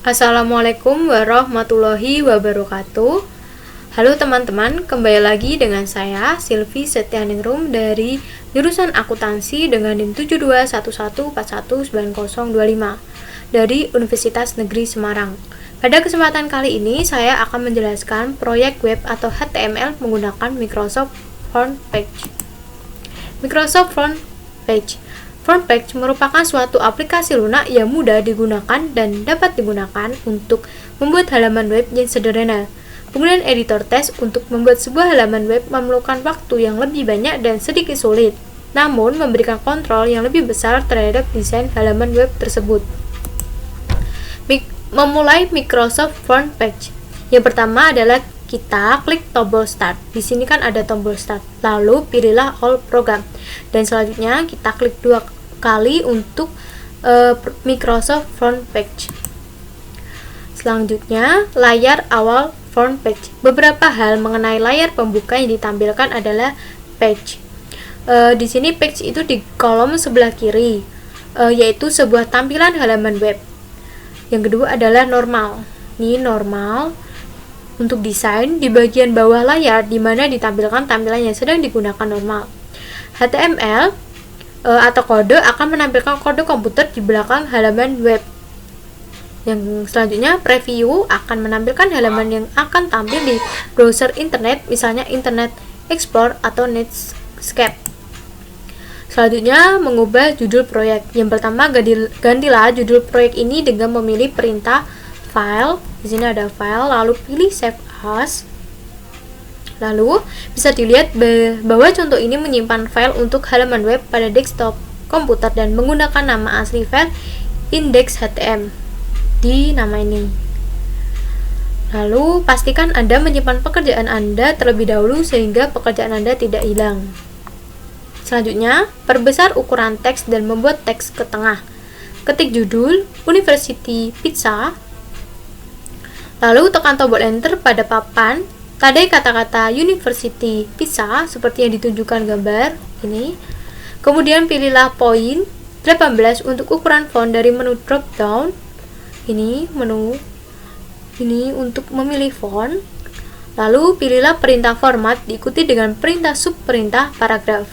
Assalamualaikum warahmatullahi wabarakatuh. Halo teman-teman, kembali lagi dengan saya Silvi Setianingrum dari jurusan akuntansi dengan NIM 7211419025 dari Universitas Negeri Semarang. Pada kesempatan kali ini saya akan menjelaskan proyek web atau HTML menggunakan Microsoft Front Page. Microsoft Front Page merupakan suatu aplikasi lunak yang mudah digunakan dan dapat digunakan untuk membuat halaman web yang sederhana. Penggunaan editor teks untuk membuat sebuah halaman web memerlukan waktu yang lebih banyak dan sedikit sulit, namun memberikan kontrol yang lebih besar terhadap desain halaman web tersebut. Memulai Microsoft Front Page. Yang pertama adalah kita klik tombol start. Di sini kan ada tombol start. Lalu pilihlah all program. Dan selanjutnya kita klik 2 kali untuk Microsoft Front Page. Selanjutnya layar awal front page. Beberapa hal mengenai layar pembuka yang ditampilkan adalah page. Di sini page itu di kolom sebelah kiri, yaitu sebuah tampilan halaman web. Yang kedua adalah normal. Ini normal. Untuk desain, di bagian bawah layar di mana ditampilkan tampilan yang sedang digunakan normal. HTML atau kode akan menampilkan kode komputer di belakang halaman web. Yang selanjutnya, preview akan menampilkan halaman yang akan tampil di browser internet, misalnya Internet Explorer atau Netscape. Selanjutnya, mengubah judul proyek. Yang pertama, gantilah judul proyek ini dengan memilih perintah file. Di sini ada file, lalu pilih save as. Lalu bisa dilihat bahwa contoh ini menyimpan file untuk halaman web pada desktop komputer dan menggunakan nama asli file index.html di nama ini. Lalu pastikan Anda menyimpan pekerjaan Anda terlebih dahulu sehingga pekerjaan Anda tidak hilang. Selanjutnya, perbesar ukuran teks dan membuat teks ke tengah. Ketik judul University Pizza. Lalu tekan tombol enter pada papan, tandai kata-kata University Pizza seperti yang ditunjukkan gambar ini. Kemudian pilihlah poin 18 untuk ukuran font dari menu drop down. Ini menu ini untuk memilih font. Lalu pilihlah perintah format diikuti dengan perintah subperintah paragraf.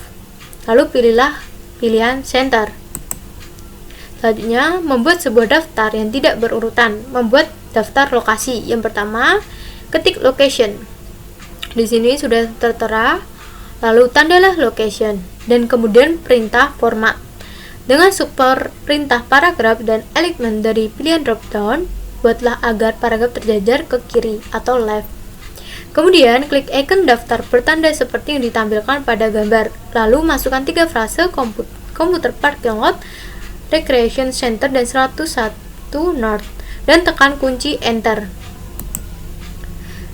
Lalu pilihlah pilihan center. Selanjutnya, membuat sebuah daftar yang tidak berurutan. Membuat daftar lokasi. Yang pertama, ketik location. Di sini sudah tertera. Lalu tandalah location dan kemudian perintah format. Dengan super perintah paragraf dan elemen dari pilihan drop down, buatlah agar paragraf terjajar ke kiri atau left. Kemudian klik icon daftar bertanda seperti yang ditampilkan pada gambar. Lalu masukkan 3 frase komputer parking lot, recreation center dan 101 north dan tekan kunci enter.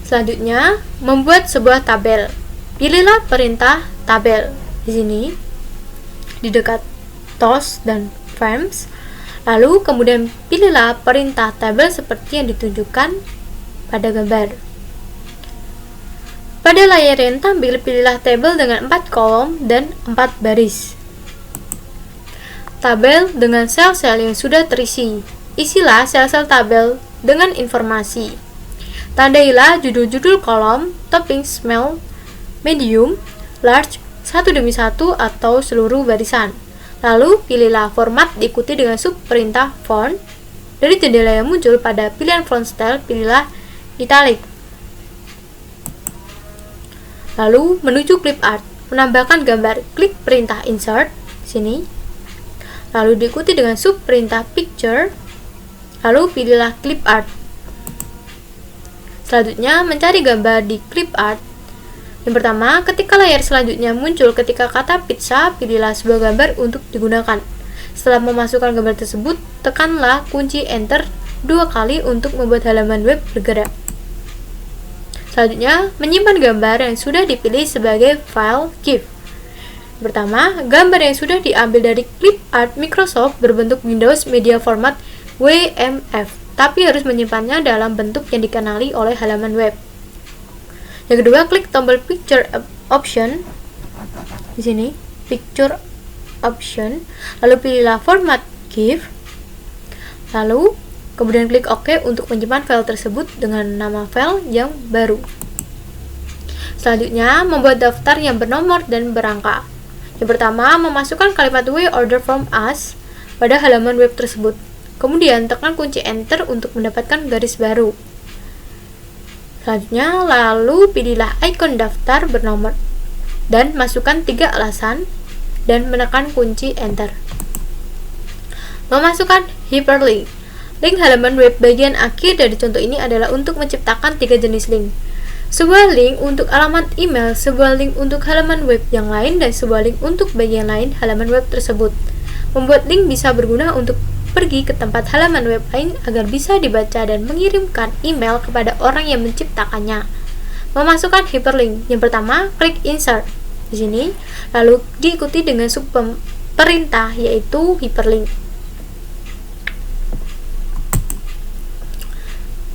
Selanjutnya, membuat sebuah tabel. Pilihlah perintah tabel di sini di dekat toast dan frames. Lalu kemudian pilihlah perintah tabel seperti yang ditunjukkan pada gambar. Pada layar yang tampil, pilihlah tabel dengan 4 kolom dan 4 baris. Tabel dengan sel-sel yang sudah terisi. Isilah sel-sel tabel dengan informasi. Tandailah judul-judul kolom, topping, small, medium, large, satu demi satu atau seluruh barisan. Lalu pilihlah format diikuti dengan subperintah font. Dari jendela yang muncul pada pilihan font style, pilihlah italic. Lalu menuju clip art, menambahkan gambar, klik perintah insert sini. Lalu diikuti dengan subperintah picture. Lalu pilihlah clip art. Selanjutnya mencari gambar di clip art. Yang pertama, ketika layar selanjutnya muncul ketika kata pizza, pilihlah sebuah gambar untuk digunakan. Setelah memasukkan gambar tersebut, tekanlah kunci enter 2 kali untuk membuat halaman web bergerak. Selanjutnya, menyimpan gambar yang sudah dipilih sebagai file GIF. Pertama, gambar yang sudah diambil dari clip art Microsoft berbentuk Windows Media Format WMF, tapi harus menyimpannya dalam bentuk yang dikenali oleh halaman web. Yang kedua, klik tombol Picture Option di sini, Picture Option, lalu pilihlah Format GIF. Lalu Kemudian klik OK untuk menyimpan file tersebut dengan nama file yang baru. Selanjutnya, membuat daftar yang bernomor dan berangka. Yang pertama, memasukkan kalimat "We order from us" pada halaman web tersebut. Kemudian, tekan kunci Enter untuk mendapatkan garis baru. Selanjutnya, lalu pilihlah ikon daftar bernomor dan masukkan 3 alasan dan menekan kunci Enter. Memasukkan hyperlink. Link halaman web bagian akhir dari contoh ini adalah untuk menciptakan 3 jenis link. Sebuah link untuk alamat email, sebuah link untuk halaman web yang lain, dan sebuah link untuk bagian lain halaman web tersebut. Membuat link bisa berguna untuk pergi ke tempat halaman web lain agar bisa dibaca dan mengirimkan email kepada orang yang menciptakannya. Memasukkan hyperlink. Yang pertama, klik insert di sini, lalu diikuti dengan perintah yaitu hyperlink.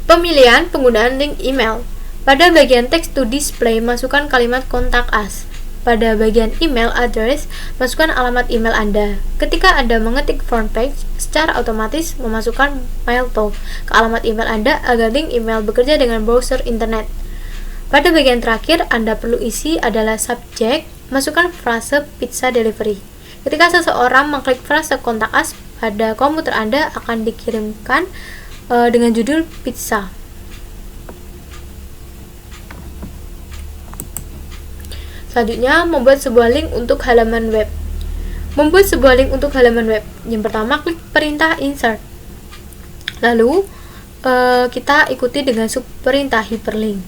Pemilihan penggunaan link email. Pada bagian text to display, masukkan kalimat kontak us. Pada bagian email address, masukkan alamat email Anda. Ketika Anda mengetik front page, secara otomatis memasukkan mail.to ke alamat email Anda agar link email bekerja dengan browser internet. Pada bagian terakhir, Anda perlu isi adalah subjek, masukkan frase pizza delivery. Ketika seseorang mengklik frase kontak us, pada komputer Anda akan dikirimkan dengan judul pizza. Selanjutnya, membuat sebuah link untuk halaman web. Membuat sebuah link untuk halaman web. Yang pertama, klik perintah insert. Lalu, kita ikuti dengan perintah hyperlink.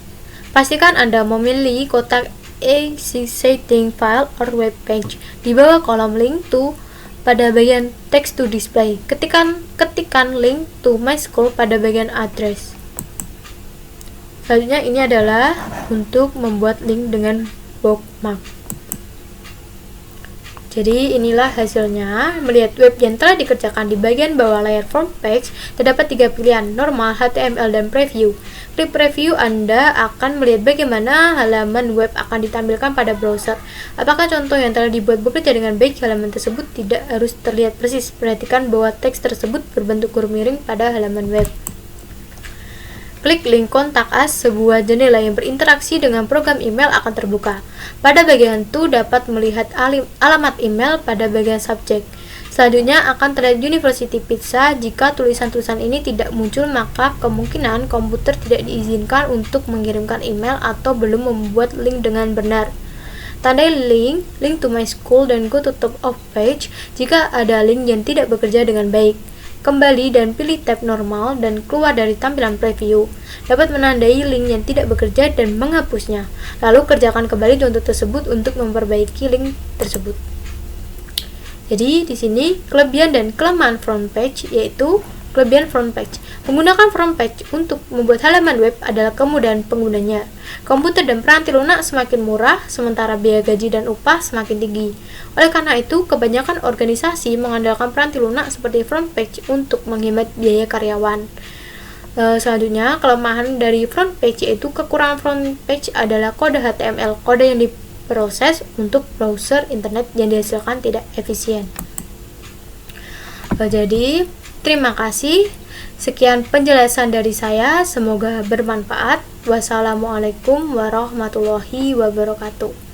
Pastikan Anda memilih kotak existing file or web page di bawah kolom link to pada bagian text to display. Ketikan link to my school pada bagian address. Selanjutnya, ini adalah untuk membuat link dengan bookmark. Jadi inilah hasilnya. Melihat web yang telah dikerjakan di bagian bawah layar front page, terdapat 3 pilihan, normal, HTML, dan preview. Klik preview, Anda akan melihat bagaimana halaman web akan ditampilkan pada browser. Apakah contoh yang telah dibuat bekerja dengan baik? Halaman tersebut tidak harus terlihat persis. Perhatikan bahwa teks tersebut berbentuk huruf miring pada halaman web. Klik link kontak us, sebuah jendela yang berinteraksi dengan program email akan terbuka. Pada bagian to dapat melihat alamat email pada bagian subjek. Selanjutnya akan terlihat University Pizza. Jika tulisan-tulisan ini tidak muncul, maka kemungkinan komputer tidak diizinkan untuk mengirimkan email atau belum membuat link dengan benar. Tandai link to my school, dan go to top of page jika ada link yang tidak bekerja dengan baik. Kembali dan pilih tab normal dan keluar dari tampilan preview. Dapat menandai link yang tidak bekerja dan menghapusnya. Lalu kerjakan kembali contoh tersebut untuk memperbaiki link tersebut. Jadi di sini kelebihan dan kelemahan front page, yaitu kelebihan front page. Menggunakan front page untuk membuat halaman web adalah kemudahan penggunanya. Komputer dan peranti lunak semakin murah, sementara biaya gaji dan upah semakin tinggi. Oleh karena itu, kebanyakan organisasi mengandalkan peranti lunak seperti front page untuk menghemat biaya karyawan. Selanjutnya, kelemahan dari front page yaitu kekurangan front page adalah kode HTML, kode yang diproses untuk browser internet yang dihasilkan tidak efisien. Jadi, terima kasih. Sekian penjelasan dari saya, semoga bermanfaat. Wassalamualaikum warahmatullahi wabarakatuh.